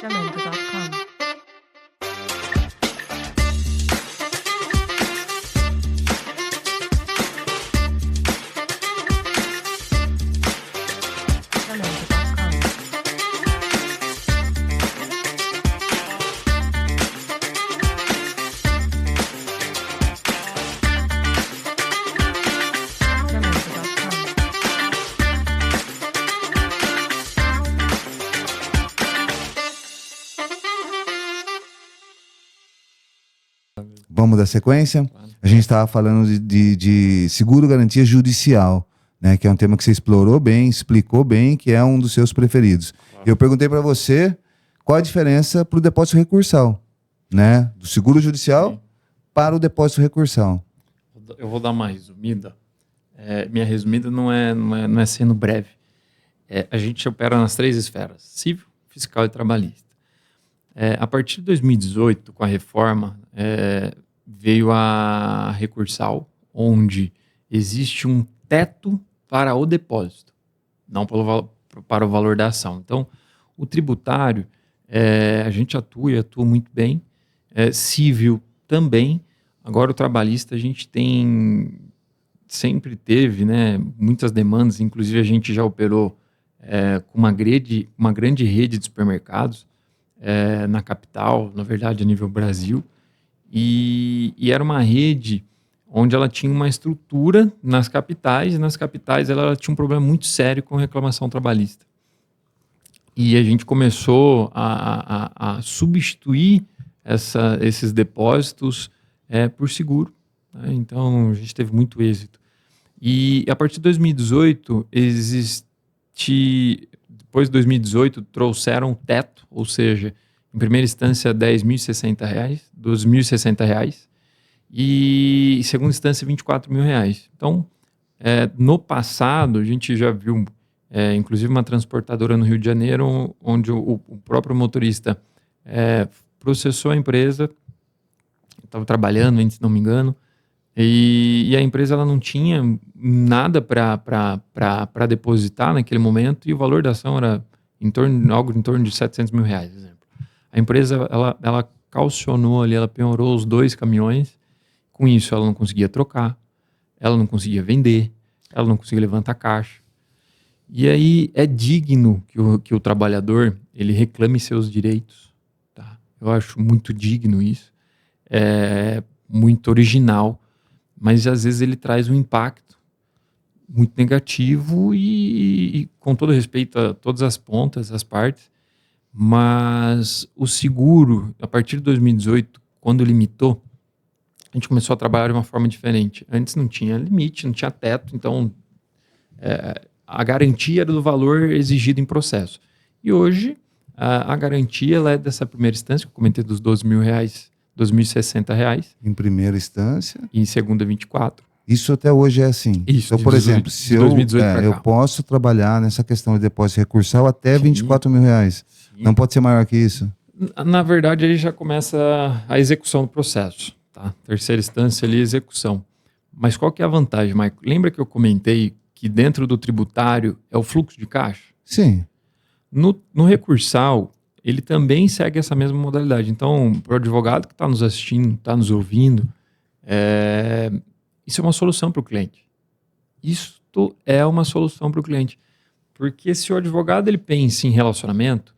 Jamendo.com. Vamos dar sequência? A gente estava falando de seguro-garantia judicial, né, que é um tema que você explorou bem, explicou bem, que é um dos seus preferidos. Eu perguntei para você qual a diferença para o depósito recursal, né, do seguro judicial para o depósito recursal. Eu vou dar uma resumida. Minha resumida não é sendo breve. A gente opera nas 3 esferas: civil, fiscal e trabalhista. A partir de 2018, com a reforma, veio a recursal, onde existe um teto para o depósito, não para o valor da ação. Então, o tributário, a gente atua muito bem, civil também. Agora, o trabalhista, a gente sempre teve, né, muitas demandas, inclusive a gente já operou com uma grande rede de supermercados na capital, na verdade, a nível Brasil. E era uma rede onde ela tinha uma estrutura nas capitais, e nas capitais ela tinha um problema muito sério com reclamação trabalhista. E a gente começou a substituir esses depósitos por seguro, né? Então, a gente teve muito êxito. E a partir de 2018, depois de 2018, trouxeram o teto, ou seja, em primeira instância, R$10.060, R$12.060, e em segunda instância, R$24.000. Então, no passado, a gente já viu, inclusive uma transportadora no Rio de Janeiro, onde o próprio motorista processou a empresa, estava trabalhando, se não me engano, e a empresa ela não tinha nada para depositar naquele momento, e o valor da ação era algo em torno de R$700.000, exemplo. A empresa, ela calcionou ali, ela penhorou os 2 caminhões. Com isso, ela não conseguia trocar, ela não conseguia vender, ela não conseguia levantar caixa. E aí é digno que o trabalhador ele reclame seus direitos. Tá? Eu acho muito digno isso, muito original, mas às vezes ele traz um impacto muito negativo e com todo respeito a todas as pontas, as partes. Mas o seguro, a partir de 2018, quando limitou, a gente começou a trabalhar de uma forma diferente. Antes não tinha limite, não tinha teto, então a garantia era do valor exigido em processo. E hoje, a garantia ela é dessa primeira instância, que eu comentei dos R$12.000, R$12.060. Em primeira instância. E em segunda, 24. Isso até hoje é assim. Isso, então, por exemplo, se eu posso trabalhar nessa questão de depósito recursal até R$24.000. Não pode ser maior que isso? Na verdade, aí já começa a execução do processo. Tá? Terceira instância ali, execução. Mas qual que é a vantagem, Maico? Lembra que eu comentei que dentro do tributário é o fluxo de caixa? Sim. No recursal, ele também segue essa mesma modalidade. Então, para o advogado que está nos assistindo, está nos ouvindo, isso é uma solução para o cliente. Isto é uma solução para o cliente. Porque se o advogado ele pensa em relacionamento,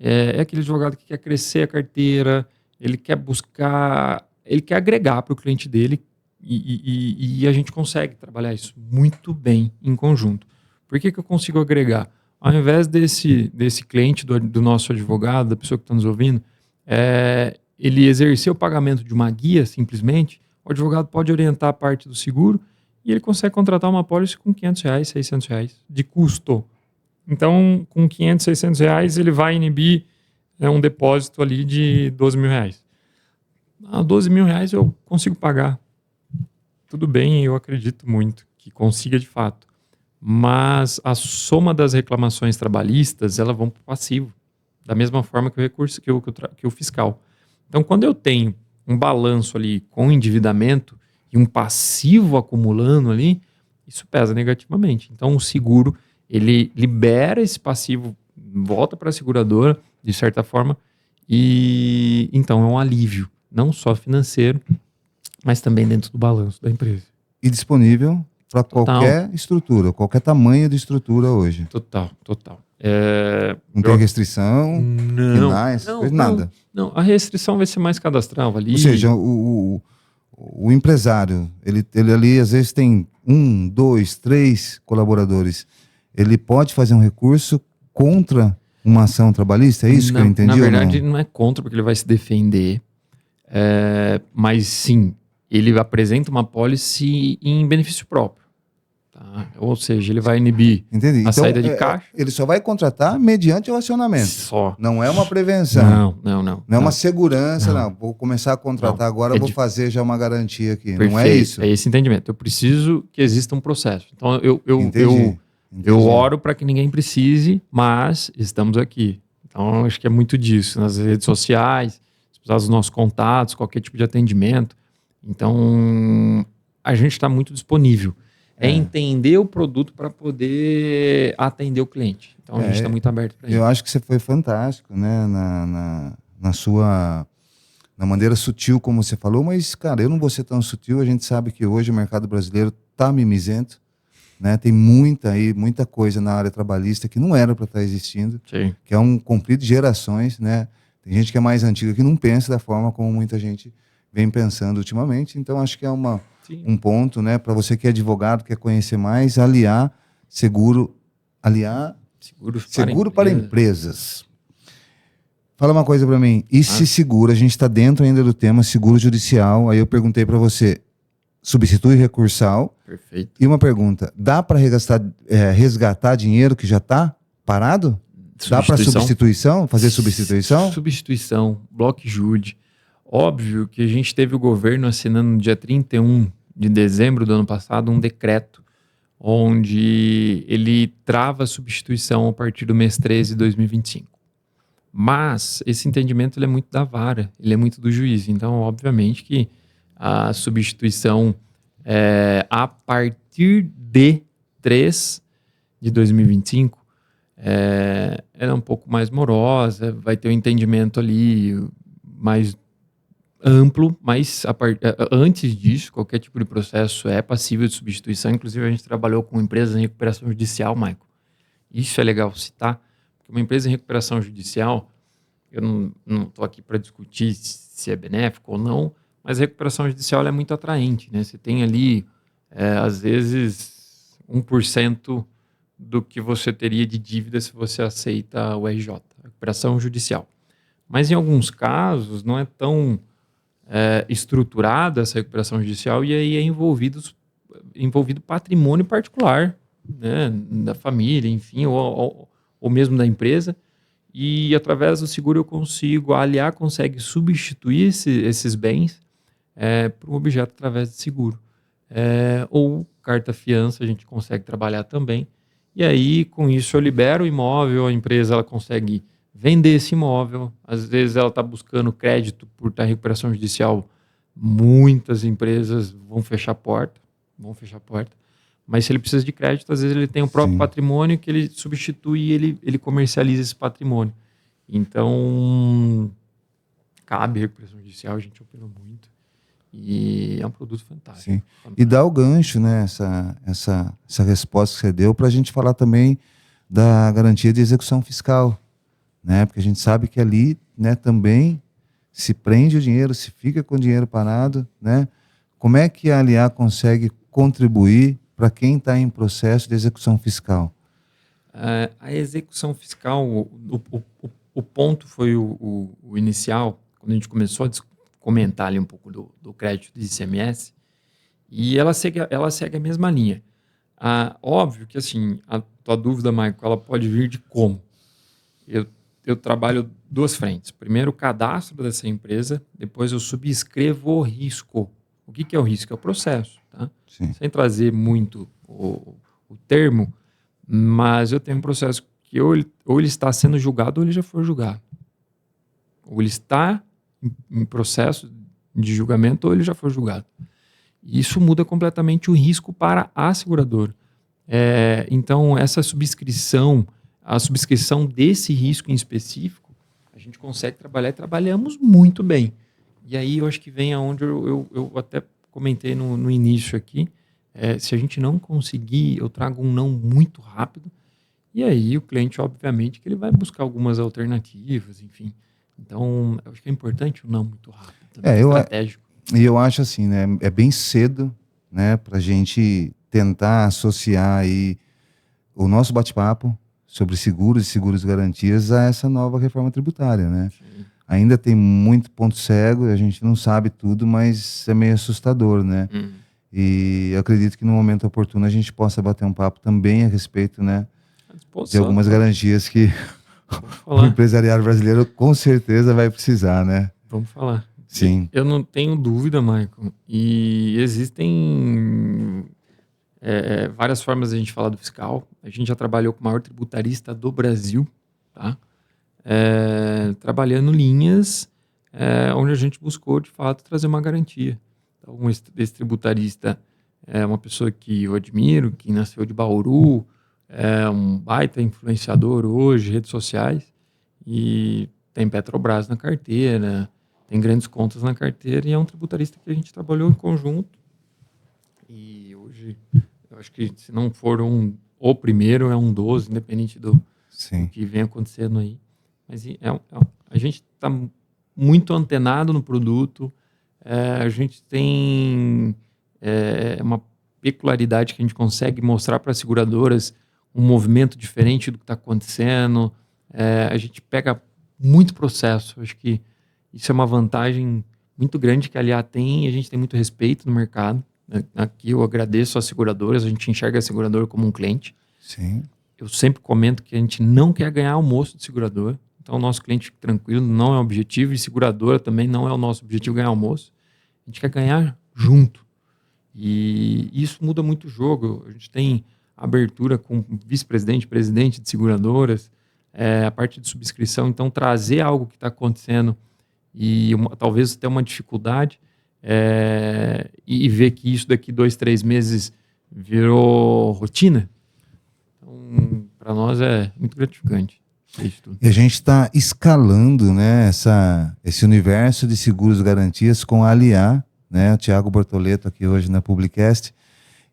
é aquele advogado que quer crescer a carteira, ele quer buscar, ele quer agregar para o cliente dele e a gente consegue trabalhar isso muito bem em conjunto. Por que eu consigo agregar? Ao invés desse cliente do nosso advogado, da pessoa que está nos ouvindo, ele exercer o pagamento de uma guia simplesmente, o advogado pode orientar a parte do seguro e ele consegue contratar uma pólice com R$500, R$600 de custo. Então, com R$500, R$600, ele vai inibir um depósito ali de R$12.000. R$12.000 eu consigo pagar. Tudo bem, eu acredito muito que consiga de fato. Mas a soma das reclamações trabalhistas, elas vão para o passivo. Da mesma forma que o recurso, que o fiscal. Então, quando eu tenho um balanço ali com endividamento e um passivo acumulando ali, isso pesa negativamente. Então, o seguro, ele libera esse passivo, volta para a seguradora, de certa forma, E então é um alívio, não só financeiro, mas também dentro do balanço da empresa. E disponível para qualquer estrutura, qualquer tamanho de estrutura hoje. Total. Não tem restrição, nada. Não, a restrição vai ser mais cadastral ali. Ou seja, o empresário, ele ali às vezes tem 1, 2, 3 colaboradores. Ele pode fazer um recurso contra uma ação trabalhista? É isso que eu entendi? Na verdade, não é contra, porque ele vai se defender. Mas sim, ele apresenta uma apólice em benefício próprio. Tá? Ou seja, ele vai inibir a saída de caixa. Ele só vai contratar mediante o acionamento. Só. Não é uma prevenção. Não. Não é uma segurança, não. Vou começar a contratar agora, vou fazer já uma garantia aqui. Perfeito, não é isso? É esse entendimento. Eu preciso que exista um processo. Então, eu oro para que ninguém precise, mas estamos aqui. Então, acho que é muito disso. Nas redes sociais, se precisar dos nossos contatos, qualquer tipo de atendimento. Então, a gente está muito disponível. É entender o produto para poder atender o cliente. Então, a gente está muito aberto para isso. Eu acho que você foi fantástico, né? Na maneira sutil como você falou, mas, cara, eu não vou ser tão sutil. A gente sabe que hoje o mercado brasileiro está mimizento. Né? Tem muita coisa na área trabalhista que não era para estar existindo, Sim. que é um conflito de gerações, né? Tem gente que é mais antiga que não pensa da forma como muita gente vem pensando ultimamente. Então acho que é um ponto, né? Para você que é advogado, quer conhecer mais, aliar seguro para empresas. Fala uma coisa para mim. E se seguro? A gente está dentro ainda do tema seguro judicial. Aí eu perguntei para você. Substitui recursal. Perfeito. E uma pergunta, dá para resgatar dinheiro que já está parado? Dá para fazer substituição? Substituição, bloque jude. Óbvio que a gente teve o governo assinando no dia 31 de dezembro do ano passado um decreto onde ele trava a substituição a partir do mês 13 de 2025. Mas esse entendimento ele é muito da vara, ele é muito do juiz. Então, obviamente que a substituição a partir de 3 de 2025 ela é um pouco mais morosa, vai ter um entendimento ali mais amplo, mas antes disso, qualquer tipo de processo é passível de substituição. Inclusive, a gente trabalhou com empresas em recuperação judicial, Michael. Isso é legal citar, porque uma empresa em recuperação judicial, eu não estou aqui para discutir se é benéfico ou não, mas a recuperação judicial é muito atraente, né? Você tem ali, às vezes, 1% do que você teria de dívida se você aceita o RJ, recuperação judicial. Mas em alguns casos não é tão estruturada essa recuperação judicial e aí é envolvido patrimônio particular, né? Da família, enfim, ou mesmo da empresa. E através do seguro a Aliar consegue substituir esses bens para um objeto através de seguro. Ou carta-fiança a gente consegue trabalhar também. E aí, com isso, eu libero o imóvel, a empresa ela consegue vender esse imóvel. Às vezes ela está buscando crédito por estar em recuperação judicial. Muitas empresas vão fechar a porta. Mas se ele precisa de crédito, às vezes ele tem o próprio patrimônio que ele substitui e ele comercializa esse patrimônio. Então, cabe recuperação judicial, a gente opera muito. E é um produto fantástico. Sim. E dá o gancho, né, essa resposta que você deu, para a gente falar também da garantia de execução fiscal. Né? Porque a gente sabe que ali, né, também se prende o dinheiro, se fica com o dinheiro parado. Né? Como é que a Aliar consegue contribuir para quem está em processo de execução fiscal? A execução fiscal, o ponto foi o inicial, quando a gente começou a comentar ali um pouco do crédito de ICMS, e ela segue a mesma linha. Óbvio que, assim, a tua dúvida, Michael, ela pode vir de como. Eu trabalho duas frentes. Primeiro, o cadastro dessa empresa, depois eu subscrevo o risco. O que é o risco? É o processo, tá? Sem trazer muito o termo, mas eu tenho um processo que ou ele está sendo julgado ou ele já foi julgado. Ou ele está em processo de julgamento ou ele já foi julgado. E isso muda completamente o risco para a seguradora. Então, essa subscrição, a subscrição desse risco em específico, a gente consegue trabalhar e trabalhamos muito bem. E aí eu acho que vem aonde eu até comentei no início aqui, se a gente não conseguir, eu trago um não muito rápido, e aí o cliente, obviamente, que ele vai buscar algumas alternativas, enfim. Então, eu acho que é importante o não muito rápido, também estratégico. E eu acho assim, né, é bem cedo, né, para a gente tentar associar aí o nosso bate-papo sobre seguros e seguros garantias a essa nova reforma tributária, né? Sim. Ainda tem muito ponto cego, a gente não sabe tudo, mas é meio assustador, né? E eu acredito que no momento oportuno a gente possa bater um papo também a respeito, né, de algumas garantias que o empresariado brasileiro com certeza vai precisar, né? Vamos falar. Sim. Eu não tenho dúvida, Michael. E existem várias formas de a gente falar do fiscal. A gente já trabalhou com o maior tributarista do Brasil, tá? Trabalhando linhas onde a gente buscou, de fato, trazer uma garantia. Então, esse tributarista é uma pessoa que eu admiro, que nasceu de Bauru, é um baita influenciador hoje, redes sociais, e tem Petrobras na carteira, tem grandes contas na carteira, e é um tributarista que a gente trabalhou em conjunto. E hoje, eu acho que se não for o primeiro, é um 12, independente do que vem acontecendo aí. Mas a gente está muito antenado no produto, a gente tem uma peculiaridade que a gente consegue mostrar para as seguradoras um movimento diferente do que está acontecendo. A gente pega muito processo. Acho que isso é uma vantagem muito grande que a Aliar tem, e a gente tem muito respeito no mercado. Aqui eu agradeço às seguradoras, a gente enxerga a seguradora como um cliente. Sim. Eu sempre comento que a gente não quer ganhar almoço de seguradora. Então, o nosso cliente fica tranquilo, não é o objetivo, e seguradora também não é o nosso objetivo ganhar almoço. A gente quer ganhar junto. E isso muda muito o jogo. A gente tem abertura com vice-presidente, presidente de seguradoras, a parte de subscrição. Então, trazer algo que está acontecendo e talvez ter uma dificuldade e ver que isso daqui 2, 3 meses virou rotina. Então, para nós é muito gratificante. E a gente está escalando, né, esse universo de seguros e garantias com a Aliar, né, o Thiago Bortoleto aqui hoje na Publicast.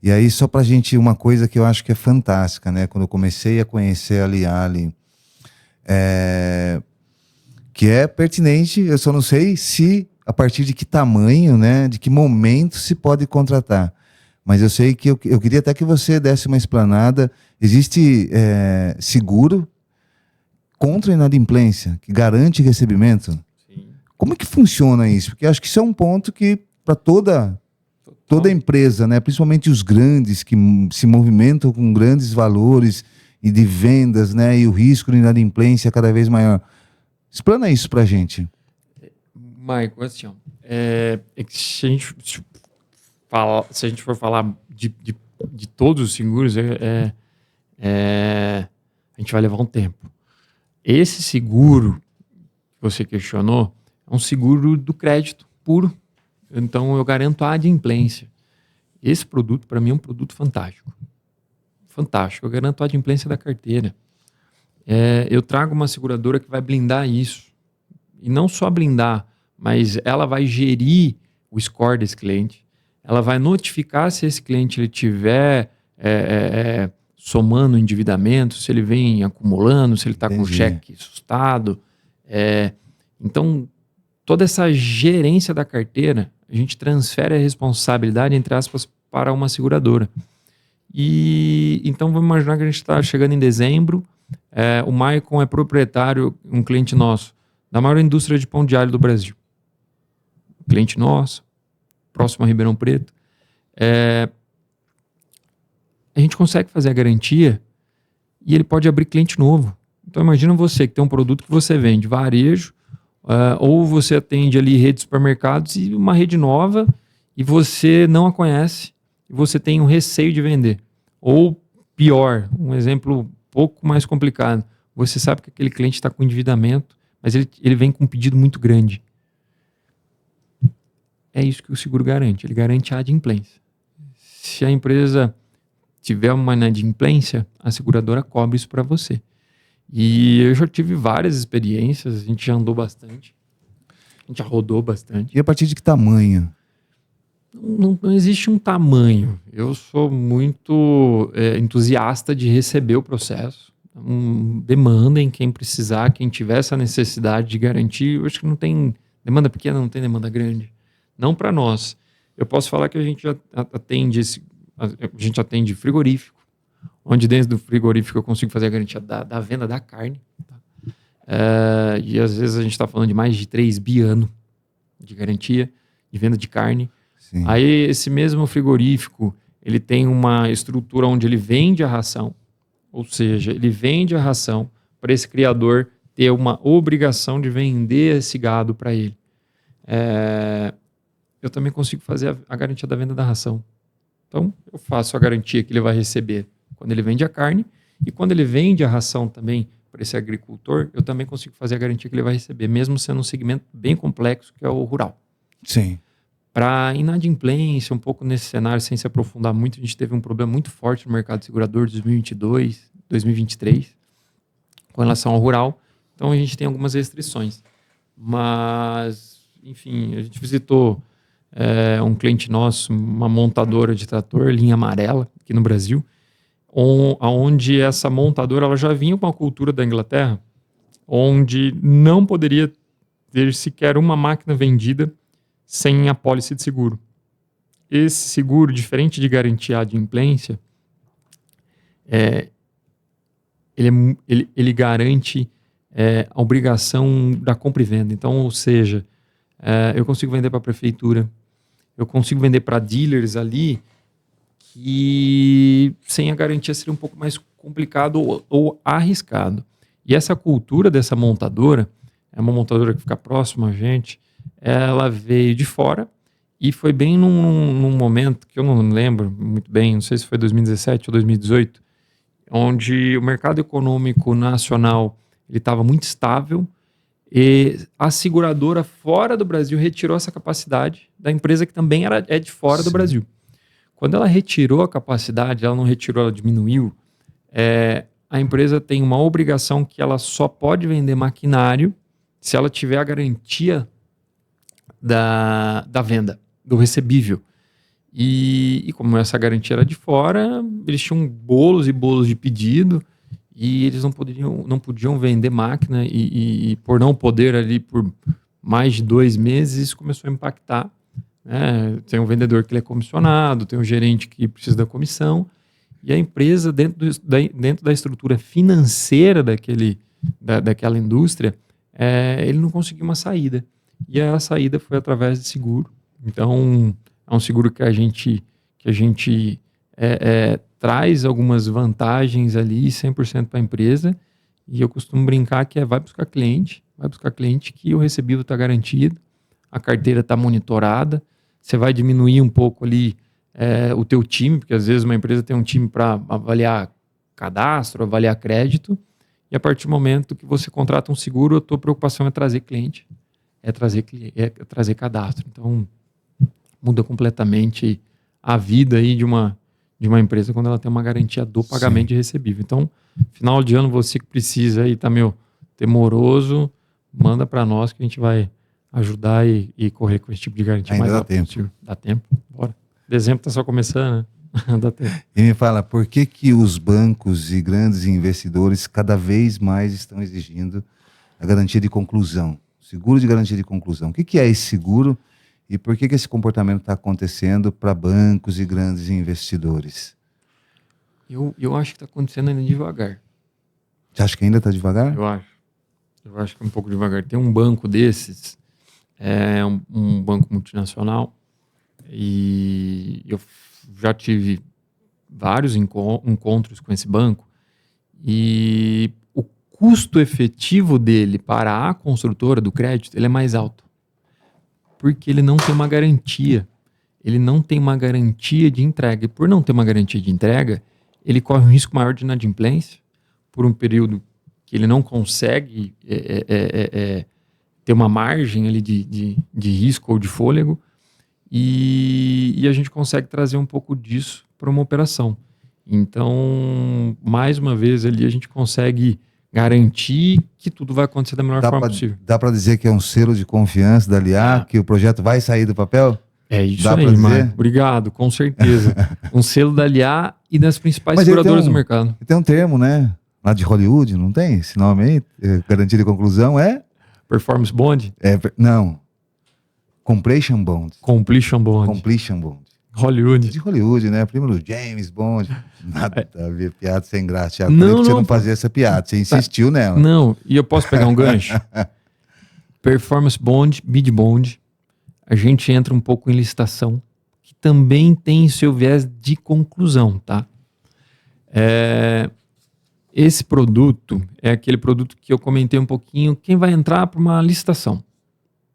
E aí, só para a gente, uma coisa que eu acho que é fantástica, né, quando eu comecei a conhecer a Aliar ali, que é pertinente, eu só não sei se a partir de que tamanho, né, de que momento se pode contratar. Mas eu sei que eu queria até que você desse uma explanada. Existe seguro contra a inadimplência, que garante recebimento? Sim. Como é que funciona isso? Porque acho que isso é um ponto que, para toda empresa, né, principalmente os grandes, que se movimentam com grandes valores e de vendas, né, e o risco de inadimplência é cada vez maior. Explana isso para a gente. Michael, assim, que se a gente for falar de todos os seguros, a gente vai levar um tempo. Esse seguro que você questionou é um seguro do crédito puro. Então, eu garanto a adimplência. Esse produto, para mim, é um produto fantástico. Fantástico. Eu garanto a adimplência da carteira. Eu trago uma seguradora que vai blindar isso. E não só blindar, mas ela vai gerir o score desse cliente. Ela vai notificar se esse cliente ele tiver somando endividamento, se ele vem acumulando, se ele está com cheque assustado. Então, toda essa gerência da carteira, a gente transfere a responsabilidade, entre aspas, para uma seguradora. E então, vamos imaginar que a gente está chegando em dezembro, o Maicon é proprietário, um cliente nosso, da maior indústria de pão de alho do Brasil. Cliente nosso, próximo a Ribeirão Preto. A gente consegue fazer a garantia e ele pode abrir cliente novo. Então, imagina você que tem um produto que você vende varejo, ou você atende ali rede de supermercados e uma rede nova e você não a conhece e você tem um receio de vender. Ou pior, um exemplo um pouco mais complicado, você sabe que aquele cliente está com endividamento, mas ele vem com um pedido muito grande. É isso que o seguro garante, ele garante a adimplência. Se a empresa tiver uma inadimplência, a seguradora cobre isso para você. E eu já tive várias experiências, a gente já andou bastante, a gente já rodou bastante. E a partir de que tamanho? Não existe um tamanho. Eu sou muito entusiasta de receber o processo. Demandem quem precisar, quem tiver essa necessidade de garantir. Eu acho que não tem demanda pequena, não tem demanda grande. Não para nós. Eu posso falar que a gente já atende frigorífico, onde dentro do frigorífico eu consigo fazer a garantia da venda da carne. Tá? E às vezes a gente está falando de mais de 3 bi ano de garantia de venda de carne. Sim. Aí esse mesmo frigorífico, ele tem uma estrutura onde ele vende a ração, ou seja, ele vende a ração para esse criador ter uma obrigação de vender esse gado para ele. Eu também consigo fazer a garantia da venda da ração. Então, eu faço a garantia que ele vai receber quando ele vende a carne e quando ele vende a ração também para esse agricultor, eu também consigo fazer a garantia que ele vai receber, mesmo sendo um segmento bem complexo que é o rural. Sim. Para inadimplência, um pouco nesse cenário, sem se aprofundar muito, a gente teve um problema muito forte no mercado segurador de 2022, 2023, com relação ao rural. Então, a gente tem algumas restrições. Mas, enfim, a gente visitou um cliente nosso, uma montadora de trator, linha amarela, aqui no Brasil, onde essa montadora ela já vinha com a cultura da Inglaterra, onde não poderia ter sequer uma máquina vendida sem apólice de seguro. Esse seguro, diferente de garantia de adimplência, ele garante a obrigação da compra e venda. Então, ou seja, eu consigo vender para a prefeitura, eu consigo vender para dealers ali, que sem a garantia seria um pouco mais complicado ou arriscado. E essa cultura dessa montadora, é uma montadora que fica próxima a gente, ela veio de fora e foi bem num momento que eu não lembro muito bem, não sei se foi 2017 ou 2018, onde o mercado econômico nacional estava muito estável e a seguradora fora do Brasil retirou essa capacidade da empresa que também é de fora do Brasil. Quando ela retirou a capacidade, ela não retirou, ela diminuiu, a empresa tem uma obrigação que ela só pode vender maquinário se ela tiver a garantia da venda, do recebível. E como essa garantia era de fora, eles tinham bolos e bolos de pedido e eles não podiam vender máquina e por não poder ali por mais de 2 meses, isso começou a impactar. Tem um vendedor que ele é comissionado, tem um gerente que precisa da comissão e a empresa dentro da estrutura financeira daquela indústria, ele não conseguiu uma saída. E a saída foi através de seguro. Então, é um seguro que a gente traz algumas vantagens ali, 100% para a empresa. E eu costumo brincar que vai buscar cliente que o recebível está garantido, a carteira está monitorada, você vai diminuir um pouco ali o teu time, porque às vezes uma empresa tem um time para avaliar cadastro, avaliar crédito, e a partir do momento que você contrata um seguro, a tua preocupação é trazer cliente. É trazer cadastro. Então, muda completamente a vida aí de uma empresa quando ela tem uma garantia do pagamento de recebível. Então, final de ano, você que precisa aí, tá meio temoroso, manda para nós que a gente vai ajudar e correr com esse tipo de garantia. Ainda mais dá tempo. possível. Dá tempo, bora. Dezembro tá só começando, né? Dá tempo. E me fala, por que os bancos e grandes investidores cada vez mais estão exigindo a garantia de conclusão? Seguro de garantia de conclusão. O que é esse seguro e por que esse comportamento está acontecendo para bancos e grandes investidores? Eu acho que está acontecendo ainda devagar. Você acha que ainda está devagar? Eu acho que é um pouco devagar. Tem um banco desses, um banco multinacional, e eu já tive vários encontros com esse banco, e o custo efetivo dele para a construtora do crédito ele é mais alto. Porque ele não tem uma garantia. Ele não tem uma garantia de entrega. E por não ter uma garantia de entrega, ele corre um risco maior de inadimplência por um período que ele não consegue ter uma margem ali de risco ou de fôlego. E a gente consegue trazer um pouco disso para uma operação. Então, mais uma vez ali, a gente consegue garantir que tudo vai acontecer da melhor forma possível. Dá para dizer que é um selo de confiança da LIA, que o projeto vai sair do papel? É isso aí, Marco. Obrigado, com certeza. Um selo da LIA e das principais seguradoras do mercado. Tem um termo, né? Lá de Hollywood, não tem esse nome aí? Garantia de conclusão é? Performance Bond? Não. Completion Bond. Completion Bond. Completion Bond. Hollywood. De Hollywood, né? Primo do James Bond. Nada a ver, piada sem graça. Thiago, não, você não fazia essa piada, você insistiu nela. Não, e eu posso pegar um gancho? Performance Bond, Bid Bond. A gente entra um pouco em licitação, que também tem seu viés de conclusão, tá? Esse produto é aquele produto que eu comentei um pouquinho. Quem vai entrar para uma licitação?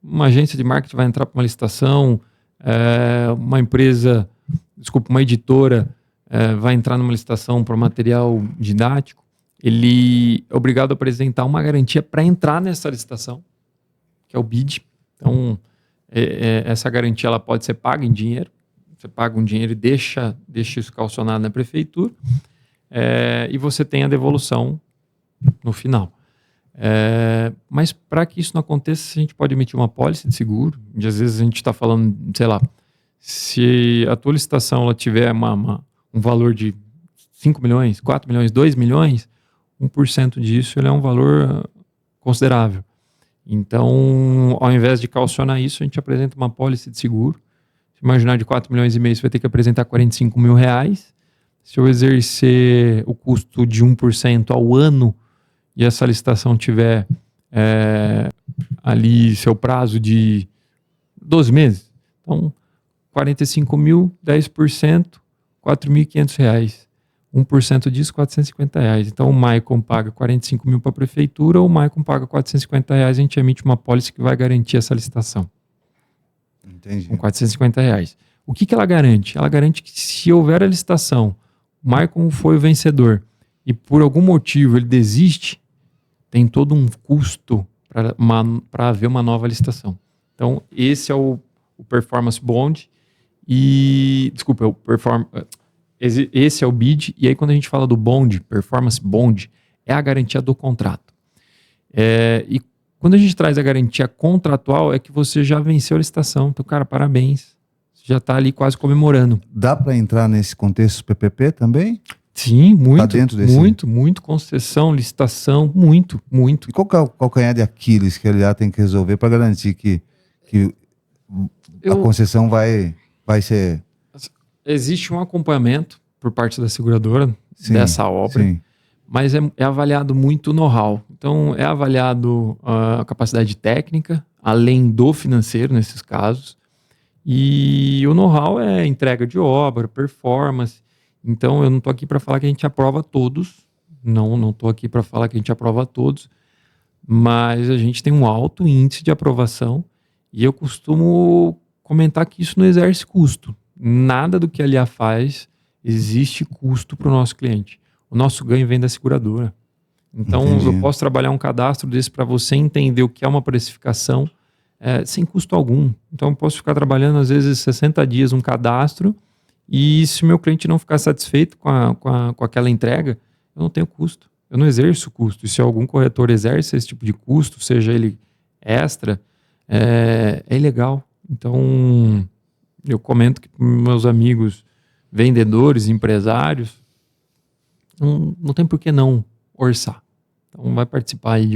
Uma agência de marketing vai entrar para uma licitação, uma empresa, uma editora vai entrar numa licitação para material didático. Ele é obrigado a apresentar uma garantia para entrar nessa licitação, que é o BID. Então, essa garantia ela pode ser paga em dinheiro. Você paga um dinheiro e deixa isso calcionado na prefeitura. E você tem a devolução no final. Mas para que isso não aconteça, a gente pode emitir uma pólice de seguro. E às vezes a gente está falando, sei lá, se a tua licitação ela tiver um valor de 5 milhões, 4 milhões, 2 milhões, 1% disso ele é um valor considerável. Então, ao invés de calcionar isso, a gente apresenta uma pólice de seguro. Se imaginar de 4 milhões e meio, você vai ter que apresentar 45 mil reais. Se eu exercer o custo de 1% ao ano e essa licitação tiver ali seu prazo de 12 meses, então 45 mil, 10%, 4.500 reais. 1% disso, 450 reais. Então o Maicon paga 45 mil para a prefeitura, ou o Maicon paga 450 reais, a gente emite uma pólice que vai garantir essa licitação. Entendi. Com 450 reais. O que ela garante? Ela garante que se houver a licitação, o Maicon foi o vencedor e por algum motivo ele desiste, tem todo um custo para haver uma nova licitação. Então, esse é o Performance Bond esse é o BID, e aí quando a gente fala do Bond, Performance Bond, é a garantia do contrato. E quando a gente traz a garantia contratual, é que você já venceu a licitação. Então, cara, parabéns. Você já está ali quase comemorando. Dá para entrar nesse contexto PPP também? Sim, muito. Tá dentro desse... Muito. Concessão, licitação, muito. E qual que é o calcanhar de Aquiles que ele já tem que resolver para garantir que a concessão vai ser... Existe um acompanhamento por parte da seguradora dessa obra, mas é avaliado muito o know-how. Então, é avaliado a capacidade técnica, além do financeiro nesses casos, e o know-how é entrega de obra, performance. Então, eu não estou aqui para falar que a gente aprova todos, não estou aqui para falar que a gente aprova todos, mas a gente tem um alto índice de aprovação e eu costumo comentar que isso não exerce custo. Nada do que a LIA faz existe custo para o nosso cliente. O nosso ganho vem da seguradora. Então, Entendi. eu posso trabalhar um cadastro desse para você entender o que é uma precificação sem custo algum. Então, eu posso ficar trabalhando, às vezes, 60 dias um cadastro e se o meu cliente não ficar satisfeito com aquela entrega, eu não tenho custo. Eu não exerço custo. E se algum corretor exerce esse tipo de custo, seja ele extra, é ilegal. Então... eu comento que meus amigos vendedores, empresários, não tem por que não orçar. Então vai participar aí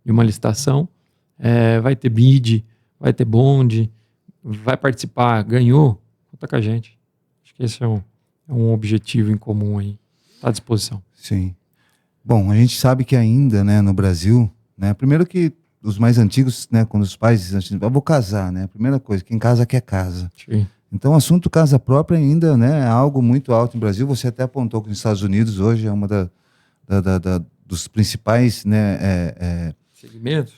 de uma licitação, vai ter bid, vai ter bond, vai participar, ganhou, conta com a gente. Acho que esse é um objetivo em comum aí, está à disposição. Sim. Bom, a gente sabe que ainda, né, no Brasil, né, primeiro que os mais antigos, né, quando os pais dizem, eu vou casar, né, a primeira coisa, quem casa quer casa. Sim. Então, o assunto casa própria ainda, né, é algo muito alto no Brasil. Você até apontou que nos Estados Unidos hoje é uma dos principais, né,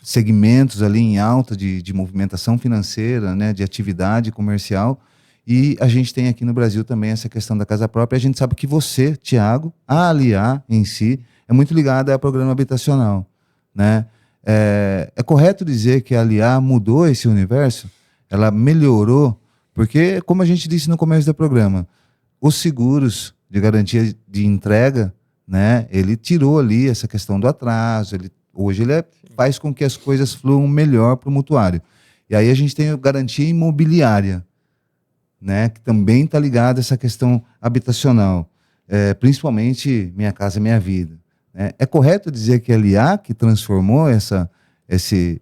segmentos ali em alta de movimentação financeira, né, de atividade comercial. E a gente tem aqui no Brasil também essa questão da casa própria. A gente sabe que você, Thiago, a LIA em si, é muito ligada ao programa habitacional, né? É correto dizer que a LIA mudou esse universo? Ela melhorou? Porque, como a gente disse no começo do programa, os seguros de garantia de entrega, né? Ele tirou ali essa questão do atraso, hoje ele faz com que as coisas fluam melhor para o mutuário. E aí a gente tem a garantia imobiliária, né? Que também está ligada a essa questão habitacional, principalmente Minha Casa Minha Vida. Né? É correto dizer que é a LIA que transformou esse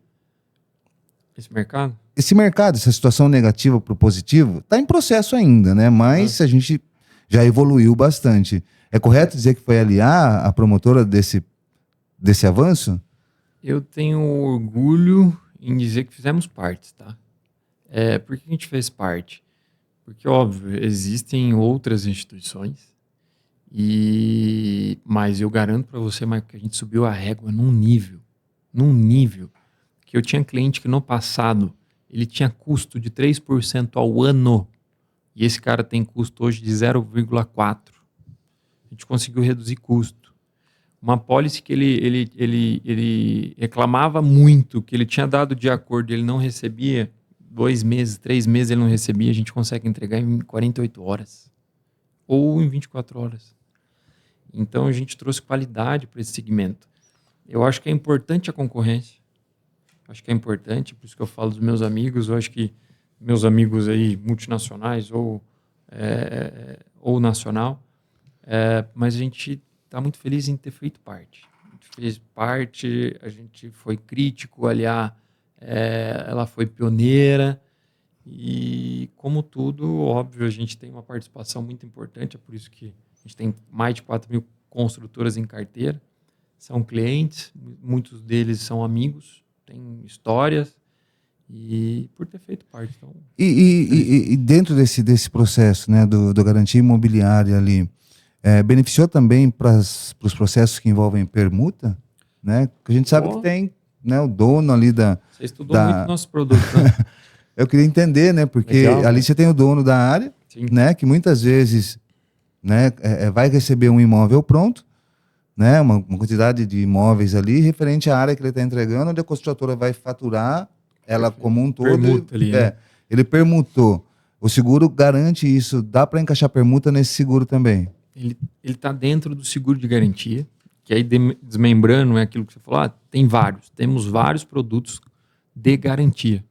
mercado? Esse mercado, essa situação negativa para o positivo, está em processo ainda, né? Mas a gente já evoluiu bastante. É correto dizer que foi a LIA a promotora desse avanço? Eu tenho orgulho em dizer que fizemos parte, tá? Por que a gente fez parte? Porque, óbvio, existem outras instituições, mas eu garanto para você, Marco, que a gente subiu a régua num nível, que eu tinha cliente que no passado ele tinha custo de 3% ao ano, e esse cara tem custo hoje de 0,4%. A gente conseguiu reduzir custo. Uma pólice que ele reclamava muito, que ele tinha dado de acordo e ele não recebia, 2 meses, 3 meses ele não recebia, a gente consegue entregar em 48 horas. Ou em 24 horas. Então a gente trouxe qualidade para esse segmento. Eu acho que é importante a concorrência. Acho que é importante, por isso que eu falo dos meus amigos. Eu acho que meus amigos aí, multinacionais ou nacional, mas a gente está muito feliz em ter feito parte. A gente fez parte, a gente foi crítico, aliás, ela foi pioneira e, como tudo, óbvio, a gente tem uma participação muito importante, é por isso que a gente tem mais de 4.000 construtoras em carteira, são clientes, muitos deles são amigos, têm histórias e por ter feito parte. Então... E dentro desse processo, né, do garantia imobiliária ali, beneficiou também para os processos que envolvem permuta? Né? Porque a gente sabe que tem, né, o dono ali da... Você estudou muito nosso produto, né? Eu queria entender, né, porque legal, ali você tem o dono da área, né, que muitas vezes, né, vai receber um imóvel pronto, né, uma quantidade de imóveis ali referente à área que ele está entregando, onde a construtora vai faturar ela como um todo. Permuta ali, né? Ele permutou. O seguro garante isso. Dá para encaixar permuta nesse seguro também? Ele está dentro do seguro de garantia, que aí desmembrando é aquilo que você falou, temos vários produtos de garantia.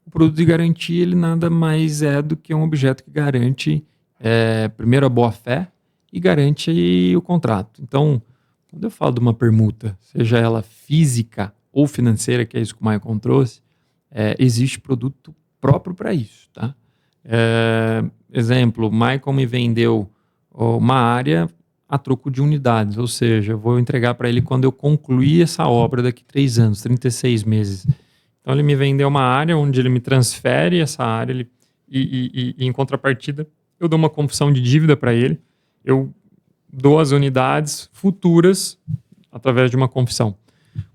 O produto de garantia, ele nada mais é do que um objeto que garante, primeiro, a boa-fé e garante o contrato. Então, quando eu falo de uma permuta, seja ela física ou financeira, que é isso que o Maicon trouxe, existe produto próprio para isso. Tá? Exemplo, o Maicon me vendeu uma área a troco de unidades, ou seja, eu vou entregar para ele quando eu concluir essa obra daqui 3 anos, 36 meses. Então ele me vendeu uma área onde ele me transfere essa área e em contrapartida eu dou uma confissão de dívida para ele, eu dou as unidades futuras através de uma confissão.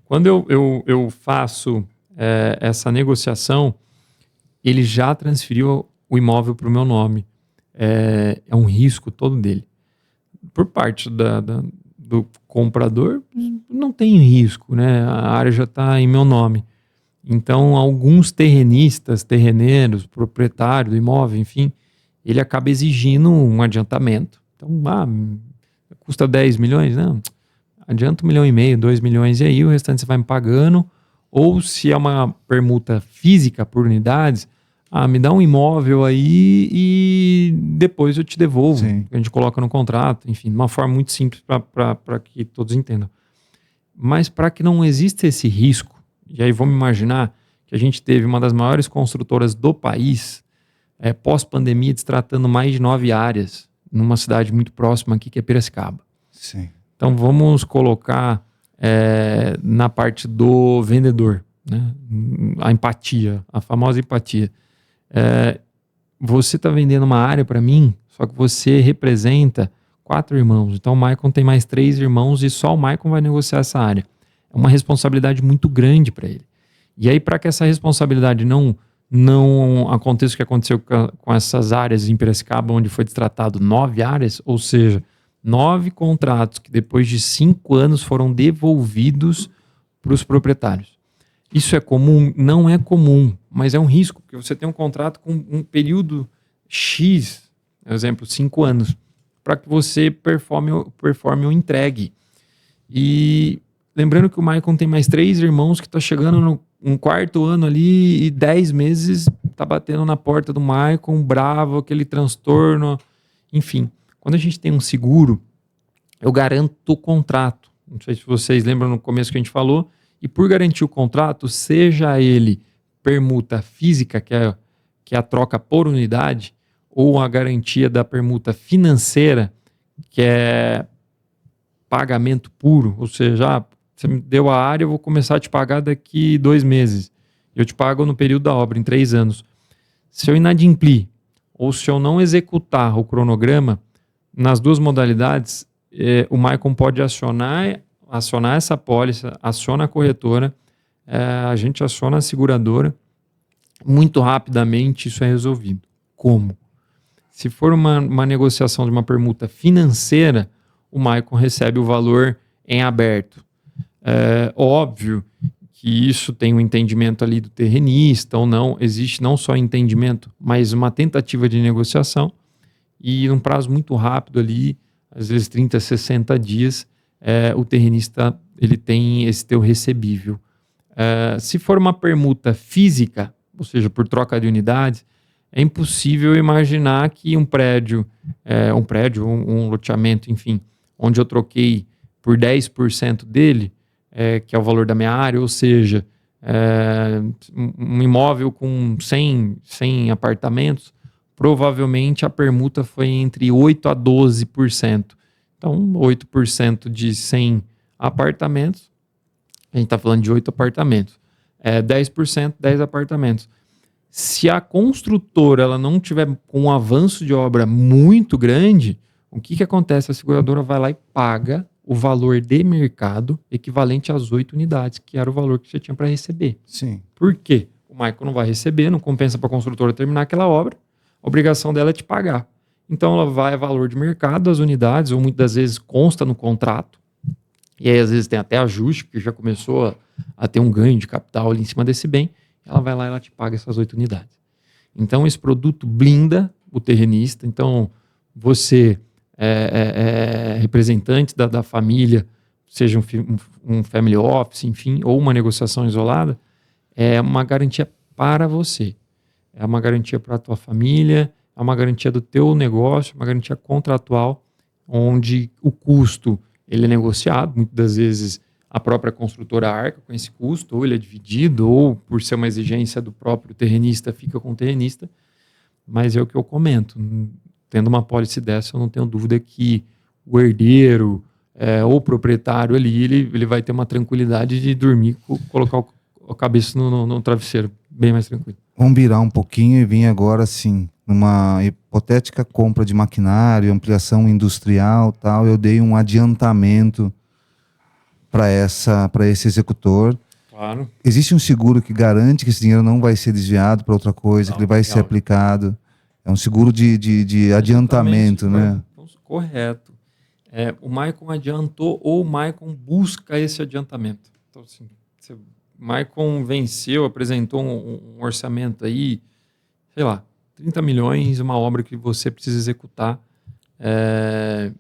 Quando eu faço essa negociação, ele já transferiu o imóvel para o meu nome. É um risco todo dele. Por parte do comprador, não tem risco, né? A área já está em meu nome. Então, alguns terreneiros, proprietários do imóvel, enfim, ele acaba exigindo um adiantamento. Então, custa 10 milhões? Não, adianta 1,5 milhão, 2 milhões, e aí o restante você vai me pagando. Ou se é uma permuta física por unidades, me dá um imóvel aí e depois eu te devolvo. Sim. A gente coloca no contrato, enfim, de uma forma muito simples para que todos entendam. Mas para que não exista esse risco, e aí vamos imaginar que a gente teve uma das maiores construtoras do país, pós-pandemia, destratando mais de 9 áreas, numa cidade muito próxima aqui, que é Piracicaba. Sim. Então vamos colocar na parte do vendedor, né? A empatia, a famosa empatia. Você está vendendo uma área para mim, só que você representa 4 irmãos. Então o Maicon tem mais 3 irmãos e só o Maicon vai negociar essa área. É uma responsabilidade muito grande para ele. E aí, para que essa responsabilidade não aconteça o que aconteceu com essas áreas em Piracicaba, onde foi destratado 9 áreas, ou seja, 9 contratos que depois de 5 anos foram devolvidos para os proprietários. Isso é comum? Não é comum, mas é um risco, porque você tem um contrato com um período X, por exemplo, 5 anos. para que você performe ou entregue. E lembrando que o Maicon tem mais 3 irmãos que estão chegando no 4º ano ali e 10 meses tá batendo na porta do Maicon, bravo, aquele transtorno, enfim. Quando a gente tem um seguro, eu garanto o contrato. Não sei se vocês lembram no começo que a gente falou, e por garantir o contrato, seja ele permuta física, que é a troca por unidade, ou a garantia da permuta financeira, que é pagamento puro, ou seja, você me deu a área, eu vou começar a te pagar daqui 2 meses. Eu te pago no período da obra, em 3 anos. Se eu inadimplir, ou se eu não executar o cronograma, nas 2 modalidades, o Maicon pode acionar essa apólice, aciona a corretora, a gente aciona a seguradora, muito rapidamente isso é resolvido. Como? Se for uma negociação de uma permuta financeira, o Maicon recebe o valor em aberto. É óbvio que isso tem um entendimento ali do terrenista ou não, existe não só entendimento, mas uma tentativa de negociação e num prazo muito rápido ali, às vezes 30, 60 dias, o terrenista ele tem esse teu recebível. Se for uma permuta física, ou seja, por troca de unidades, é impossível imaginar que um prédio, um loteamento, enfim, onde eu troquei por 10% dele, que é o valor da minha área, ou seja, um imóvel com 100 apartamentos, provavelmente a permuta foi entre 8% a 12%. Então, 8% de 100 apartamentos, a gente está falando de 8 apartamentos. 10%, 10 apartamentos. Se a construtora ela não tiver com um avanço de obra muito grande, o que acontece? A seguradora vai lá e paga o valor de mercado equivalente às 8 unidades, que era o valor que você tinha para receber. Sim. Por quê? O Maicon não vai receber, não compensa para a construtora terminar aquela obra, a obrigação dela é te pagar. Então ela vai a valor de mercado das unidades, ou muitas das vezes consta no contrato, e aí às vezes tem até ajuste, porque já começou a ter um ganho de capital ali em cima desse bem, ela vai lá e ela te paga essas 8 unidades. Então esse produto blinda o terrenista, então você representante da família, seja um family office, enfim, ou uma negociação isolada, é uma garantia para você. É uma garantia para a tua família, é uma garantia do teu negócio, uma garantia contratual, onde o custo ele é negociado, muitas das vezes a própria construtora arca com esse custo, ou ele é dividido, ou por ser uma exigência do próprio terrenista, fica com o terrenista, mas é o que eu comento. Tendo uma apólice dessa, eu não tenho dúvida que o herdeiro ou o proprietário ali, ele vai ter uma tranquilidade de dormir, colocar a cabeça no travesseiro, bem mais tranquilo. Vamos virar um pouquinho e vir agora, assim, numa hipotética compra de maquinário, ampliação industrial, tal, eu dei um adiantamento para esse executor. Claro. Existe um seguro que garante que esse dinheiro não vai ser desviado para outra coisa, que ele vai ser aplicado. É um seguro de adiantamento, né? Correto. O Maicon adiantou ou o Maicon busca esse adiantamento. Então, assim, o Maicon venceu, apresentou um orçamento aí, sei lá, 30 milhões, uma obra que você precisa executar,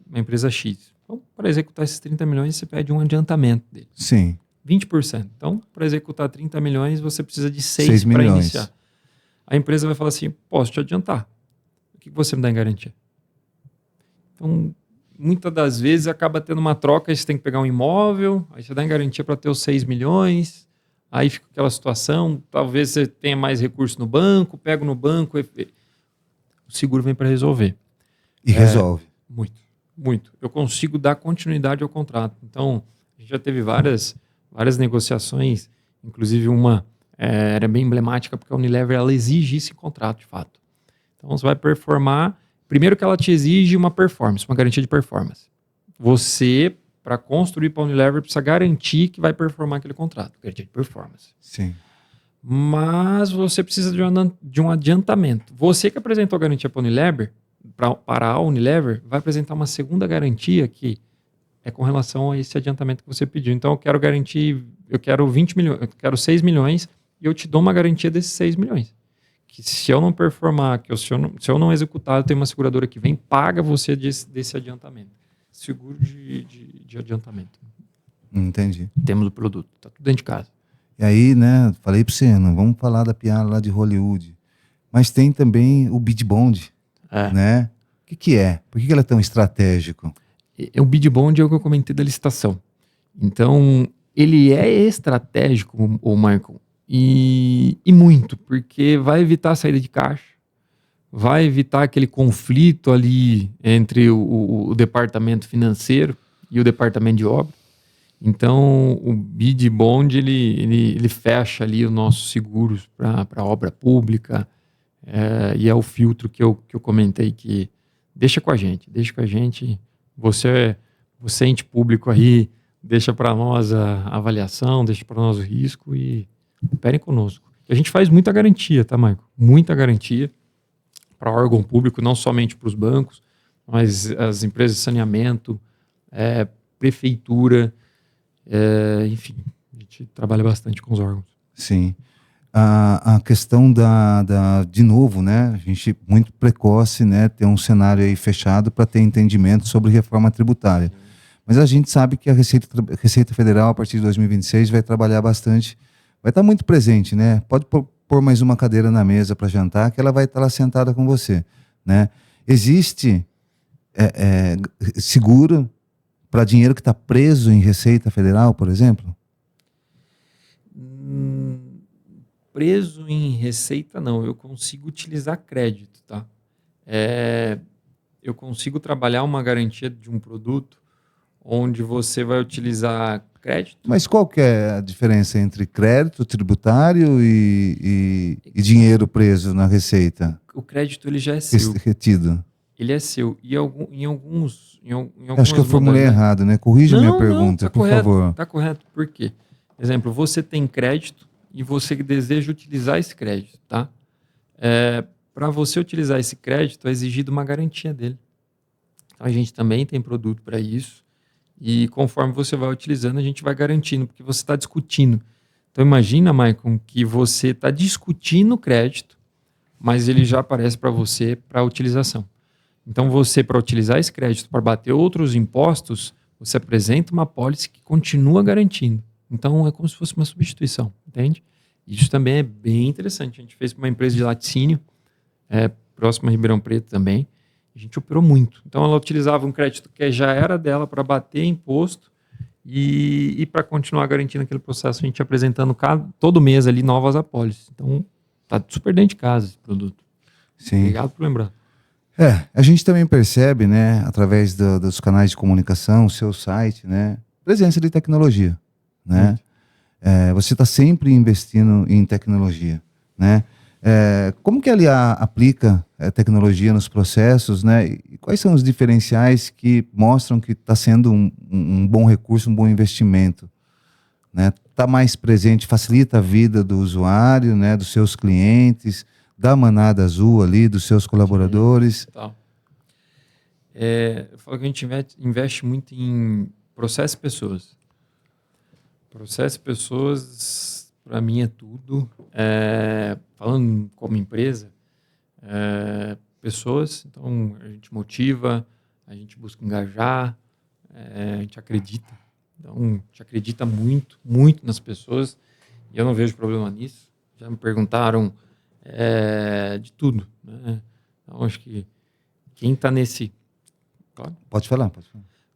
uma empresa X. Então, para executar esses 30 milhões, você pede um adiantamento dele. Sim. 20%. Então, para executar 30 milhões, você precisa de 6 para iniciar. A empresa vai falar assim, posso te adiantar. O que você me dá em garantia? Então, muitas das vezes acaba tendo uma troca, aí você tem que pegar um imóvel, aí você dá em garantia para ter os 6 milhões, aí fica aquela situação, talvez você tenha mais recurso no banco, pega no banco, o seguro vem para resolver. E resolve. Muito. Eu consigo dar continuidade ao contrato. Então, a gente já teve várias negociações, inclusive uma era bem emblemática, porque a Unilever ela exige esse contrato, de fato. Então, você vai performar, primeiro que ela te exige uma performance, uma garantia de performance. Você, para construir para a Unilever, precisa garantir que vai performar aquele contrato, garantia de performance. Sim. Mas você precisa de um adiantamento. Você que apresentou a garantia para a Unilever, para a Unilever, vai apresentar uma segunda garantia que é com relação a esse adiantamento que você pediu. Então, eu quero garantir, eu quero 20 milhões, eu quero 6 milhões e eu te dou uma garantia desses 6 milhões. que se eu não performar, se eu não executar, eu tenho uma seguradora que vem, paga você desse adiantamento. Seguro de adiantamento. Entendi. Temos o produto, tá tudo dentro de casa. E aí, né, falei para você, não vamos falar da piada lá de Hollywood, mas tem também o bid bond, né? O que é? Por que ele é tão estratégico? O bid bond é o que eu comentei da licitação. Então, ele é estratégico, o Michael, e muito, porque vai evitar a saída de caixa, vai evitar aquele conflito ali entre o departamento financeiro e o departamento de obra. Então, o bid bond, ele fecha ali os nossos seguros para obra pública, e é o filtro que eu comentei que deixa com a gente, você ente público aí, deixa para nós a avaliação, deixa para nós o risco e operem conosco. A gente faz muita garantia, tá, Michael? Muita garantia para órgão público, não somente para os bancos, mas as empresas de saneamento, prefeitura, enfim, a gente trabalha bastante com os órgãos. Sim. A questão de novo, né? A gente muito precoce, né? Ter um cenário aí fechado para ter entendimento sobre reforma tributária. Mas a gente sabe que a Receita Federal, a partir de 2026, vai trabalhar bastante, vai estar muito presente, né? Pode pôr mais uma cadeira na mesa para jantar, que ela vai estar lá sentada com você, né? Existe seguro para dinheiro que está preso em Receita Federal, por exemplo? Preso em receita, não. Eu consigo utilizar crédito, tá? Eu consigo trabalhar uma garantia de um produto onde você vai utilizar crédito. Mas qual que é a diferença entre crédito tributário e dinheiro preso na receita? O crédito, ele já é seu. Retido. Ele é seu. E em alguns acho que eu formulei errado, né? Corrija minha pergunta, tá por favor. Tá correto. Por quê? Exemplo, você tem crédito e você deseja utilizar esse crédito, tá? Para você utilizar esse crédito, é exigido uma garantia dele. Então, a gente também tem produto para isso. E conforme você vai utilizando, a gente vai garantindo, porque você está discutindo. Então, imagina, Maicon, que você está discutindo o crédito, mas ele já aparece para você para utilização. Então, você, para utilizar esse crédito para bater outros impostos, você apresenta uma apólice que continua garantindo. Então, é como se fosse uma substituição, entende? Isso também é bem interessante. A gente fez para uma empresa de laticínio, próxima a Ribeirão Preto também. A gente operou muito. Então, ela utilizava um crédito que já era dela para bater imposto e para continuar garantindo aquele processo, a gente apresentando todo mês ali novas apólices. Então, tá super dentro de casa esse produto. Sim. Obrigado por lembrar. A gente também percebe, né, através dos canais de comunicação, o seu site, né, presença de tecnologia, né? Você está sempre investindo em tecnologia, né? Como que a LIA aplica tecnologia nos processos, né? E quais são os diferenciais que mostram que está sendo um bom recurso, um bom investimento, né? Está mais presente, facilita a vida do usuário, né? Dos seus clientes, da manada azul ali, dos seus colaboradores. Tá. Eu falo que a gente investe muito em processo e pessoas. Processo e pessoas, para mim, é tudo. Falando como empresa, pessoas, então a gente motiva, a gente busca engajar, a gente acredita. Então, a gente acredita muito, muito nas pessoas e eu não vejo problema nisso. Já me perguntaram de tudo, né? Então, acho que quem está nesse... Claro. Pode falar.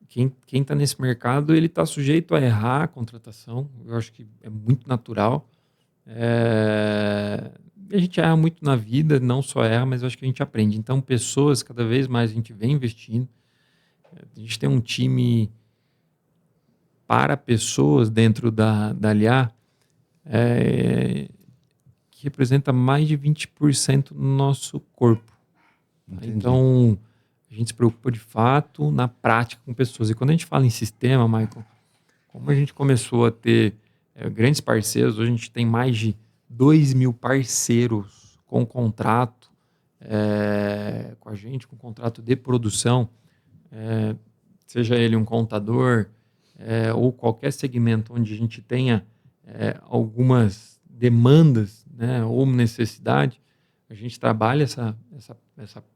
Quem está nesse mercado, ele está sujeito a errar a contratação. Eu acho que é muito natural. A gente erra muito na vida, não só erra, mas eu acho que a gente aprende. Então, pessoas, cada vez mais a gente vem investindo. A gente tem um time para pessoas dentro da LIA que representa mais de 20% do nosso corpo. Entendi. Então, a gente se preocupa de fato na prática com pessoas. E quando a gente fala em sistema, Michael, como a gente começou a ter grandes parceiros, hoje a gente tem mais de 2.000 parceiros com contrato com a gente, com contrato de produção, seja ele um contador ou qualquer segmento onde a gente tenha algumas demandas, né, ou necessidade, A gente trabalha essa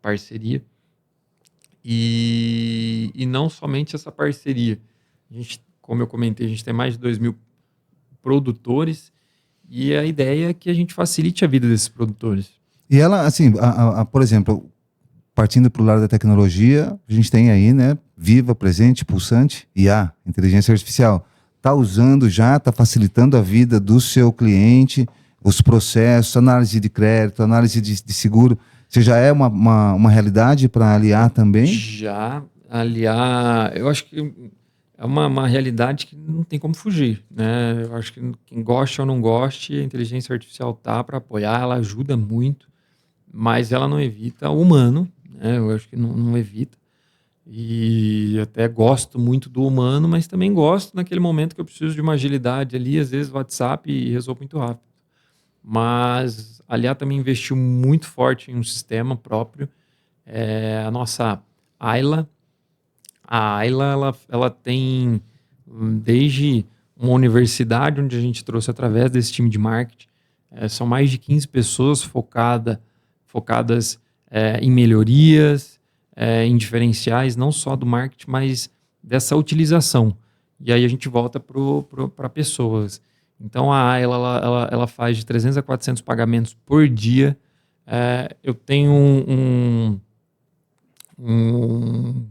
parceria e não somente essa parceria. A gente, como eu comentei, a gente tem mais de 2.000 produtores e a ideia é que a gente facilite a vida desses produtores. E ela, assim, por exemplo, partindo para o lado da tecnologia, a gente tem aí, né, Viva, Presente, Pulsante, IA, inteligência artificial. Está usando já, está facilitando a vida do seu cliente, os processos, análise de crédito, análise de seguro. Você já é uma realidade para aliar também? Já aliar, eu acho que é uma realidade que não tem como fugir, né? Eu acho que quem gosta ou não goste, a inteligência artificial tá para apoiar, ela ajuda muito, mas ela não evita o humano, né? Eu acho que não evita. E até gosto muito do humano, mas também gosto naquele momento que eu preciso de uma agilidade ali, às vezes WhatsApp e resolvo muito rápido. Mas a Aliar também investiu muito forte em um sistema próprio, a nossa Ayla. A Ayla, ela tem desde uma universidade onde a gente trouxe através desse time de marketing, são mais de 15 pessoas focadas em melhorias, em diferenciais, não só do marketing, mas dessa utilização. E aí a gente volta para pessoas. Então a Ayla, ela faz de 300 a 400 pagamentos por dia. Eu tenho um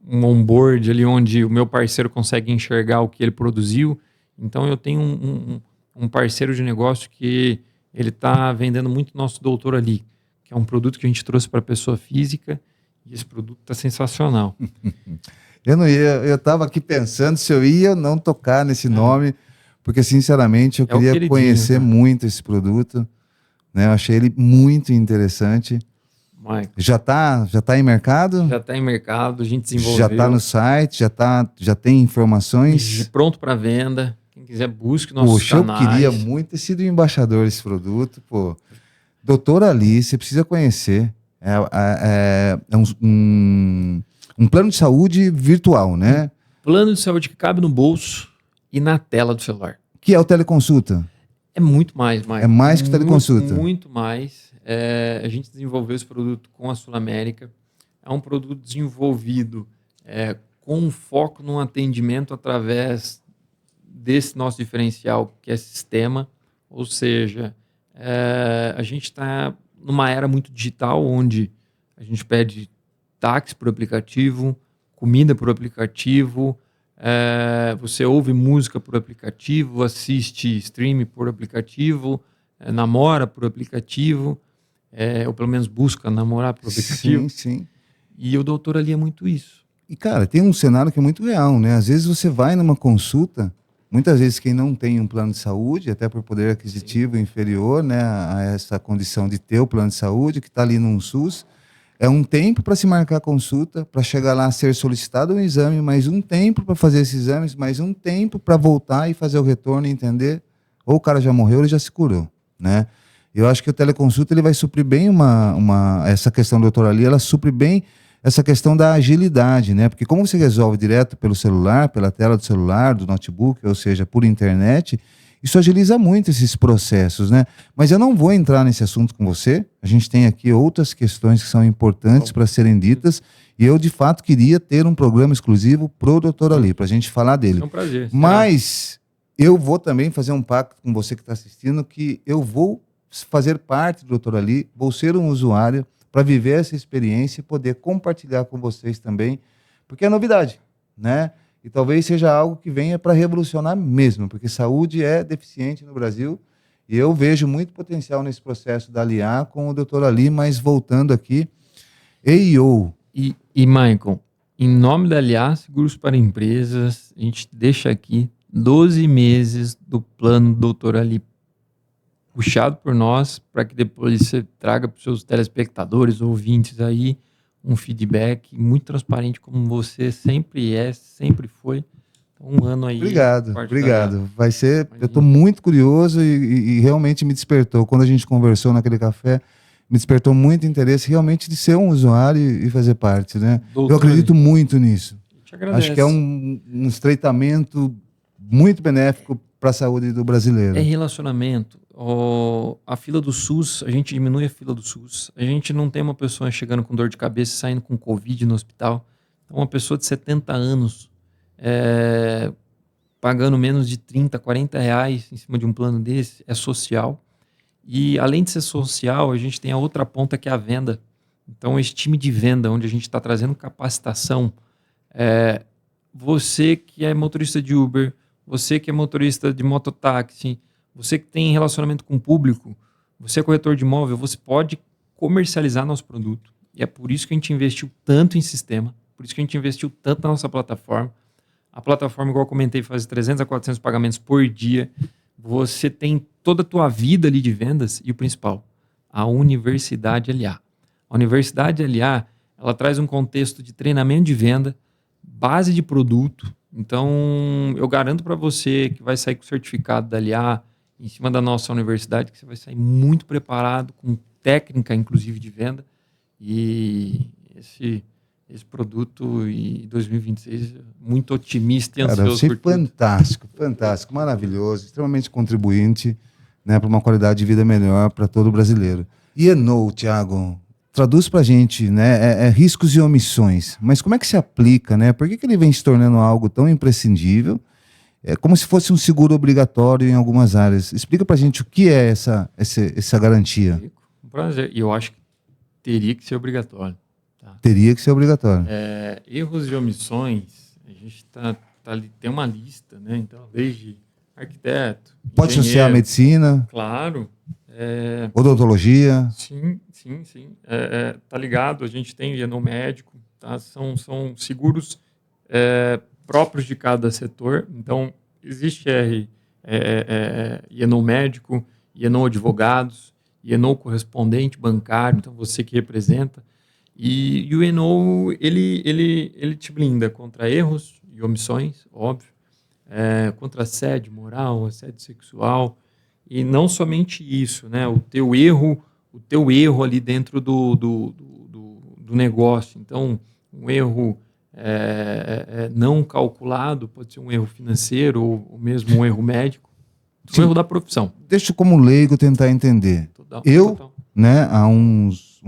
onboard ali onde o meu parceiro consegue enxergar o que ele produziu. Então eu tenho um parceiro de negócio que ele está vendendo muito nosso Doutor Ali, que é um produto que a gente trouxe para a pessoa física, e esse produto está sensacional. Eu estava aqui pensando se eu ia ou não tocar nesse nome, porque sinceramente eu queria conhecer muito esse produto, né? Eu achei ele muito interessante. Michael. Já tá em mercado? Já está em mercado, a gente desenvolveu. Já está no site, já tem informações? Pronto para venda. Quem quiser, busque nossos canais. Eu queria muito ter sido embaixador desse produto, pô. Doutor Ali, você precisa conhecer. É um plano de saúde virtual, né? Plano de saúde que cabe no bolso e na tela do celular. Que é o teleconsulta? É muito mais, Michael. É mais que teleconsulta? Muito mais. A gente desenvolveu esse produto com a Sul América. É um produto desenvolvido com um foco no atendimento através desse nosso diferencial, que é sistema. Ou seja, a gente está numa era muito digital, onde a gente pede táxi por aplicativo, comida por aplicativo, você ouve música por aplicativo, assiste stream por aplicativo, namora por aplicativo, ou pelo menos busca namorar por aplicativo. Sim, sim. E o Doutor Ali é muito isso. E, cara, tem um cenário que é muito real, né? Às vezes você vai numa consulta, muitas vezes quem não tem um plano de saúde, até por poder aquisitivo inferior, né, a essa condição de ter o plano de saúde, que está ali num SUS, é um tempo para se marcar a consulta, para chegar lá a ser solicitado um exame, mais um tempo para fazer esses exames, mais um tempo para voltar e fazer o retorno e entender, ou o cara já morreu, ele já se curou, né? Eu acho que o teleconsulta ele vai suprir bem essa questão do Doutor Ali, ela supre bem essa questão da agilidade, né? Porque como você resolve direto pelo celular, pela tela do celular, do notebook, ou seja, por internet, isso agiliza muito esses processos, né? Mas eu não vou entrar nesse assunto com você. A gente tem aqui outras questões que são importantes para serem ditas. E eu, de fato, queria ter um programa exclusivo pro Doutor Ali, para a gente falar dele. É um prazer. Mas eu vou também fazer um pacto com você que está assistindo, que eu vou fazer parte do Doutor Ali, vou ser um usuário para viver essa experiência e poder compartilhar com vocês também, porque é novidade, né? E talvez seja algo que venha para revolucionar mesmo, porque saúde é deficiente no Brasil e eu vejo muito potencial nesse processo da Aliar com o Doutor Ali, mas voltando aqui, EIO. E Michael, em nome da Aliar Seguros para Empresas, a gente deixa aqui 12 meses do plano Doutor Ali puxado por nós, para que depois você traga para os seus telespectadores, ouvintes aí, um feedback muito transparente, como você sempre sempre foi. Um ano aí. Obrigado. Vai ser. Imagina. Eu estou muito curioso e realmente me despertou. Quando a gente conversou naquele café, me despertou muito interesse realmente de ser um usuário e fazer parte, né? Doutor, eu acredito muito nisso. Acho que é um estreitamento muito benéfico para a saúde do brasileiro. É relacionamento. a fila do SUS, a gente diminui a fila do SUS. A gente não tem uma pessoa chegando com dor de cabeça e saindo com Covid no hospital. Então, uma pessoa de 70 anos pagando menos de 30, 40 reais em cima de um plano desse é social. E, além de ser social, a gente tem a outra ponta que é a venda. Então, esse time de venda, onde a gente está trazendo capacitação, você que é motorista de Uber, você que é motorista de mototáxi, você que tem relacionamento com o público, você é corretor de imóvel, você pode comercializar nosso produto. E é por isso que a gente investiu tanto em sistema, por isso que a gente investiu tanto na nossa plataforma. A plataforma, igual eu comentei, faz 300 a 400 pagamentos por dia. Você tem toda a tua vida ali de vendas e o principal, a Universidade LA. A Universidade LA, ela traz um contexto de treinamento de venda, base de produto. Então, eu garanto para você que vai sair com o certificado da LA em cima da nossa universidade, que você vai sair muito preparado, com técnica, inclusive, de venda. E esse produto em 2026, muito otimista e ansioso por tudo. Fantástico, fantástico, maravilhoso, extremamente contribuinte, né, para uma qualidade de vida melhor para todo brasileiro. E Eno, Thiago, traduz para a gente, né, riscos e omissões, mas como é que se aplica, né? Por que ele vem se tornando algo tão imprescindível? É como se fosse um seguro obrigatório em algumas áreas. Explica para a gente o que é essa garantia. Um prazer. E eu acho que teria que ser obrigatório. Tá? Teria que ser obrigatório. Erros e omissões, a gente tem uma lista, né? Então, desde arquiteto, pode associar a medicina? Claro. Odontologia? Sim. Tá ligado, a gente tem Eno médico, tá? São seguros próprios de cada setor. Então, existe Eno médico, Eno advogados, Eno correspondente bancário, então você que representa. E o Eno, ele te blinda contra erros e omissões, óbvio, contra assédio moral, assédio sexual, e não somente isso, né? O teu erro ali dentro do negócio. Então, um erro não calculado pode ser um erro financeiro ou mesmo um erro médico, um erro da profissão. Deixa eu, como leigo, tentar entender. Total. Né, há uns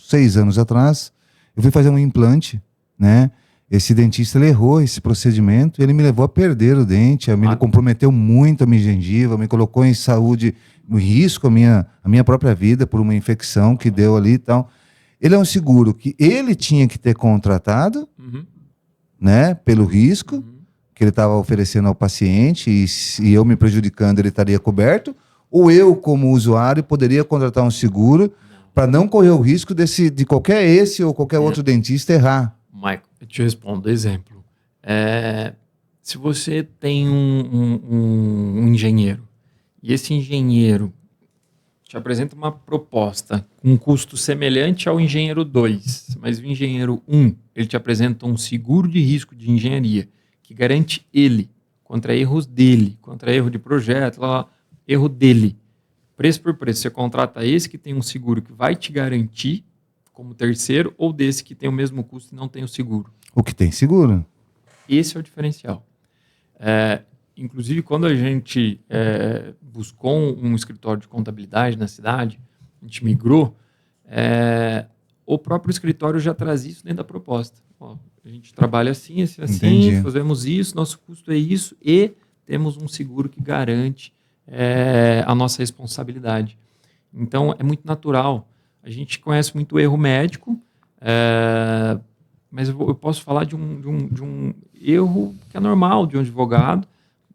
6 anos atrás, eu fui fazer um implante, né? Esse dentista, ele errou esse procedimento, ele me levou a perder o dente, ele comprometeu muito a minha gengiva, me colocou em saúde, no risco a minha própria vida por uma infecção que deu ali e tal. Ele é um seguro que ele tinha que ter contratado, né, pelo risco que ele estava oferecendo ao paciente, e eu me prejudicando, ele estaria coberto, ou eu, como usuário, poderia contratar um seguro para não correr o risco de qualquer ou qualquer outro dentista errar. Michael, eu te respondo. Exemplo. Se você tem um engenheiro e esse engenheiro te apresenta uma proposta com um custo semelhante ao engenheiro 2, mas o engenheiro 1, ele te apresenta um seguro de risco de engenharia que garante ele contra erros dele, contra erro de projeto, erro dele. Preço por preço, você contrata esse que tem um seguro que vai te garantir como terceiro, ou desse que tem o mesmo custo e não tem o seguro. O que tem seguro. Esse é o diferencial. Inclusive, quando a gente buscou um escritório de contabilidade na cidade, a gente migrou, o próprio escritório já traz isso dentro da proposta. Ó, a gente trabalha assim, fazemos isso, nosso custo é isso, e temos um seguro que garante a nossa responsabilidade. Então, é muito natural. A gente conhece muito erro médico, mas eu posso falar de um erro que é normal de um advogado,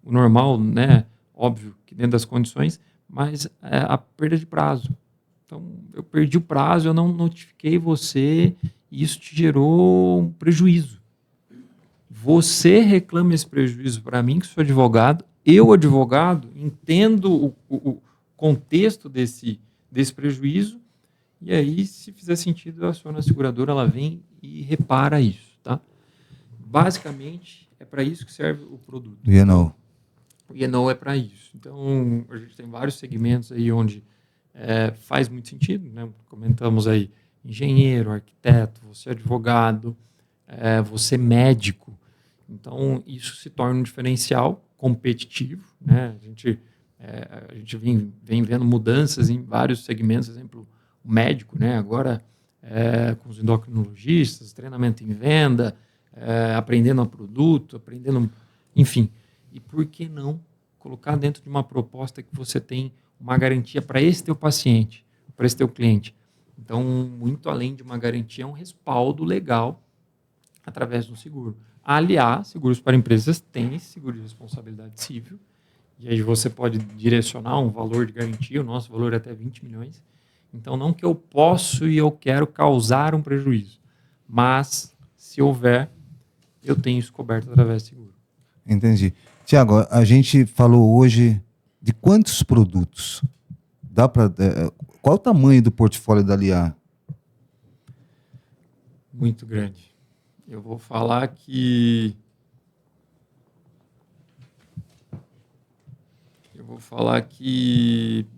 o normal, né? Óbvio que dentro das condições, mas a perda de prazo. Então, eu perdi o prazo, eu não notifiquei você, e isso te gerou um prejuízo. Você reclama esse prejuízo para mim, que sou advogado, eu, advogado, entendo o contexto desse prejuízo. E aí, se fizer sentido, eu aciono a seguradora, ela vem e repara isso, tá? Basicamente, é para isso que serve o produto. O Eno. O Eno é para isso. Então, a gente tem vários segmentos aí onde faz muito sentido, né? Comentamos aí, engenheiro, arquiteto, você advogado, você médico. Então, isso se torna um diferencial competitivo, né? A gente A gente vem vendo mudanças em vários segmentos, por exemplo, o médico, né? Agora com os endocrinologistas, treinamento em venda, aprendendo a produto, enfim. E por que não colocar dentro de uma proposta que você tem uma garantia para esse teu paciente, para esse teu cliente? Então, muito além de uma garantia, é um respaldo legal através do seguro. Aliás, seguros para empresas têm seguro de responsabilidade civil, e aí você pode direcionar um valor de garantia, o nosso valor é até 20 milhões. Então, não que eu posso e eu quero causar um prejuízo, mas, se houver, eu tenho isso coberto através do seguro. Entendi. Tiago, a gente falou hoje de quantos produtos? Qual o tamanho do portfólio da Aliar? Muito grande. Eu vou falar que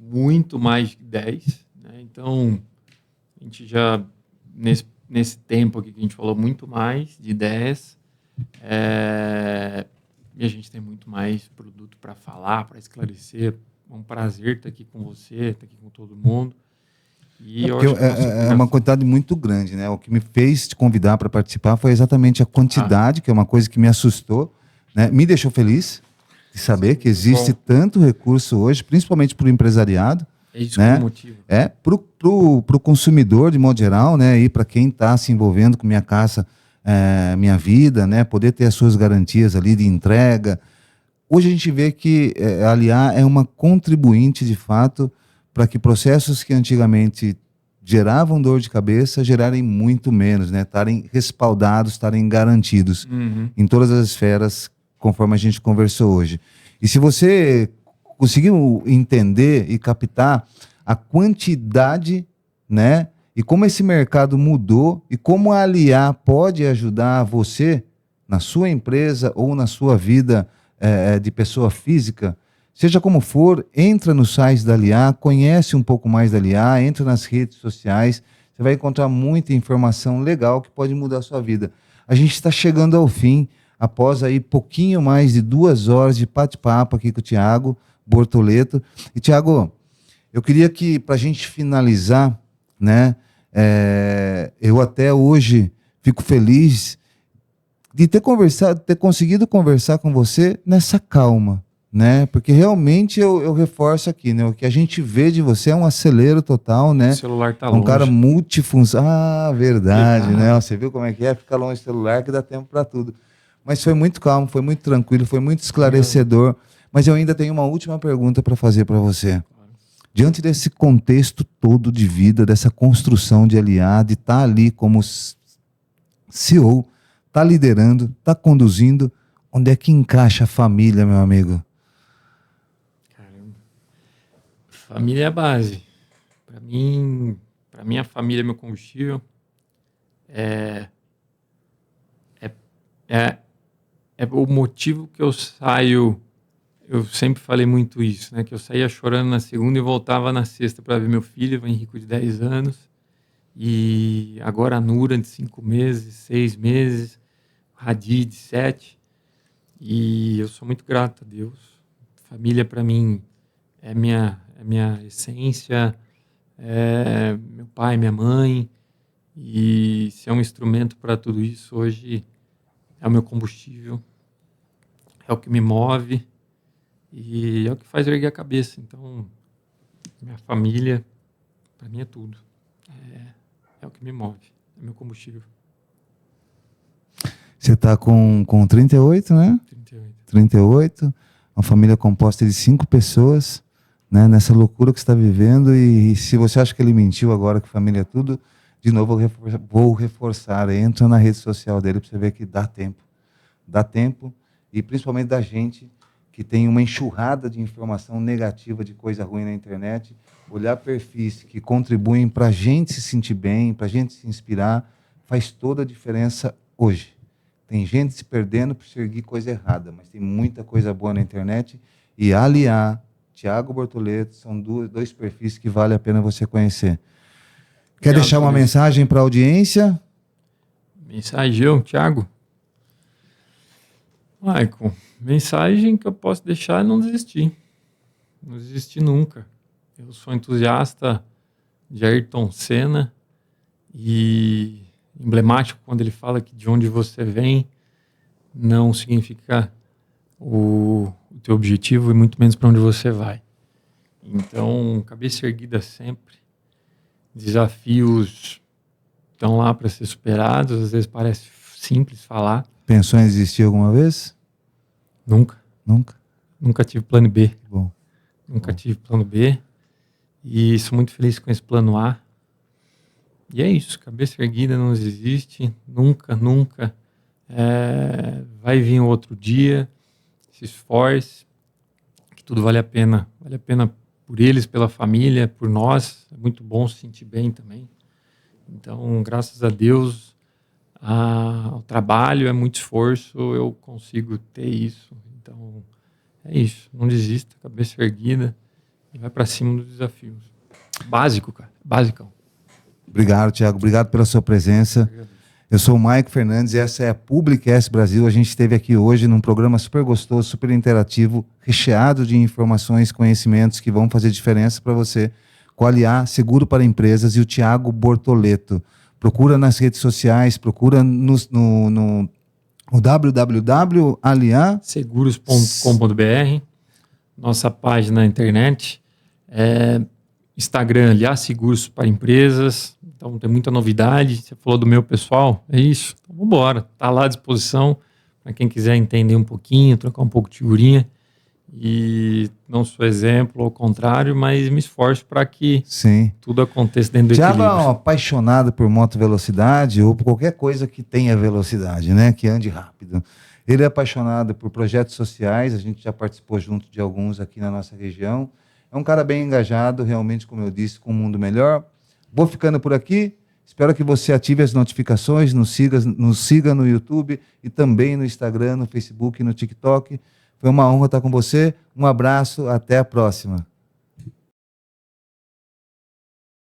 muito mais de 10, né? Então, a gente já, nesse tempo aqui que a gente falou, muito mais de 10. E a gente tem muito mais produto para falar, para esclarecer. É um prazer estar aqui com você, estar aqui com todo mundo. E eu acho que é uma quantidade muito grande, né? O que me fez te convidar para participar foi exatamente a quantidade, que é uma coisa que me assustou, né? Me deixou feliz de saber que existe tanto recurso hoje, principalmente para o empresariado. É isso, né? Que é o motivo. Para o consumidor, de modo geral, né? E para quem está se envolvendo com Minha Casa, Minha Vida, né? Poder ter as suas garantias ali de entrega. Hoje a gente vê que a Aliar é uma contribuinte, de fato, para que processos que antigamente geravam dor de cabeça gerarem muito menos, né? Estarem respaldados, estarem garantidos em todas as esferas, conforme a gente conversou hoje. E se você conseguiu entender e captar a quantidade, né? E como esse mercado mudou e como a Aliar pode ajudar você na sua empresa ou na sua vida de pessoa física, seja como for, entra no site da Aliar, conhece um pouco mais da Aliar, entra nas redes sociais, você vai encontrar muita informação legal que pode mudar a sua vida. A gente está chegando ao fim, após aí pouquinho mais de 2 horas de bate-papo aqui com o Tiago Bortoleto. E, Tiago, eu queria que, para a gente finalizar, né, eu até hoje fico feliz de ter conseguido conversar com você nessa calma, né? Porque realmente eu reforço aqui, né? O que a gente vê de você é um acelero total, né? O celular tá um longe. cara multifunção. Ah, verdade, né? Você viu como é que é? Fica longe do celular que dá tempo para tudo. Mas foi muito calmo, foi muito tranquilo, foi muito esclarecedor. Mas eu ainda tenho uma última pergunta para fazer para você. Diante desse contexto todo de vida, dessa construção de Aliar, de estar ali como CEO, está liderando, está conduzindo, onde é que encaixa a família, meu amigo? Caramba. Família é a base. Para mim, a família é meu combustível. É o motivo que eu saio. Eu sempre falei muito isso, né? Que eu saía chorando na segunda e voltava na sexta para ver meu filho, o Henrico, de 10 anos. E agora a Nura, de 5 meses, 6 meses. Hadi, de 7. E eu sou muito grato a Deus. Família, para mim, é minha essência. É meu pai, minha mãe. E se é um instrumento para tudo isso, hoje é o meu combustível. É o que me move. E é o que faz eu erguer a cabeça. Então, minha família, para mim, é tudo. É o que me move. É meu combustível. Você está com 38, né? 38. 38. Uma família composta de 5 pessoas, né? Nessa loucura que você está vivendo. E se você acha que ele mentiu agora, que família é tudo, de novo eu vou reforçar. Entra na rede social dele para você ver que dá tempo. Dá tempo. E principalmente da gente que tem uma enxurrada de informação negativa, de coisa ruim na internet, olhar perfis que contribuem para a gente se sentir bem, para a gente se inspirar, faz toda a diferença hoje. Tem gente se perdendo por seguir coisa errada, mas tem muita coisa boa na internet. E Aliar, Tiago Bortoleto, são 2 perfis que vale a pena você conhecer. Quer deixar uma mensagem para a audiência? Mensagem, Tiago? Michael, mensagem que eu posso deixar é não desistir. Não desistir nunca. Eu sou entusiasta de Ayrton Senna e emblemático quando ele fala que de onde você vem não significa o teu objetivo e muito menos para onde você vai. Então, cabeça erguida sempre. Desafios estão lá para ser superados. Às vezes parece simples falar. Pensou em desistir alguma vez? Nunca. Nunca? Nunca tive plano B. Bom. Nunca tive plano B. E sou muito feliz com esse plano A. E é isso. Cabeça erguida, não desiste. Nunca, nunca. Vai vir um outro dia. Se esforce. Que tudo vale a pena. Vale a pena por eles, pela família, por nós. É muito bom se sentir bem também. Então, graças a Deus, o trabalho é muito esforço, eu consigo ter isso. Então, é isso. Não desista, cabeça erguida e vai para cima dos desafios. Básico, cara. Basicão. Obrigado, Thiago. Obrigado pela sua presença. Eu sou o Maico Fernandes e essa é a Publicast Brasil. A gente esteve aqui hoje num programa super gostoso, super interativo, recheado de informações, conhecimentos que vão fazer diferença para você. Qualiar, seguro para empresas, e o Thiago Bortoleto. Procura nas redes sociais, procura no www.aliaseguros.com.br, nossa página na internet, Instagram, Aliar Seguros para Empresas. Então tem muita novidade. Você falou do meu pessoal, é isso. Então vamos embora, está lá à disposição para quem quiser entender um pouquinho, trocar um pouco de figurinha. E não sou exemplo, ao contrário, mas me esforço para que tudo aconteça dentro do Thiago equilíbrio. É um apaixonado por moto velocidade ou por qualquer coisa que tenha velocidade, né? Que ande rápido. Ele é apaixonado por projetos sociais, a gente já participou junto de alguns aqui na nossa região. É um cara bem engajado, realmente, como eu disse, com um mundo melhor. Vou ficando por aqui. Espero que você ative as notificações, nos siga no YouTube e também no Instagram, no Facebook e no TikTok. Foi uma honra estar com você. Um abraço, até a próxima.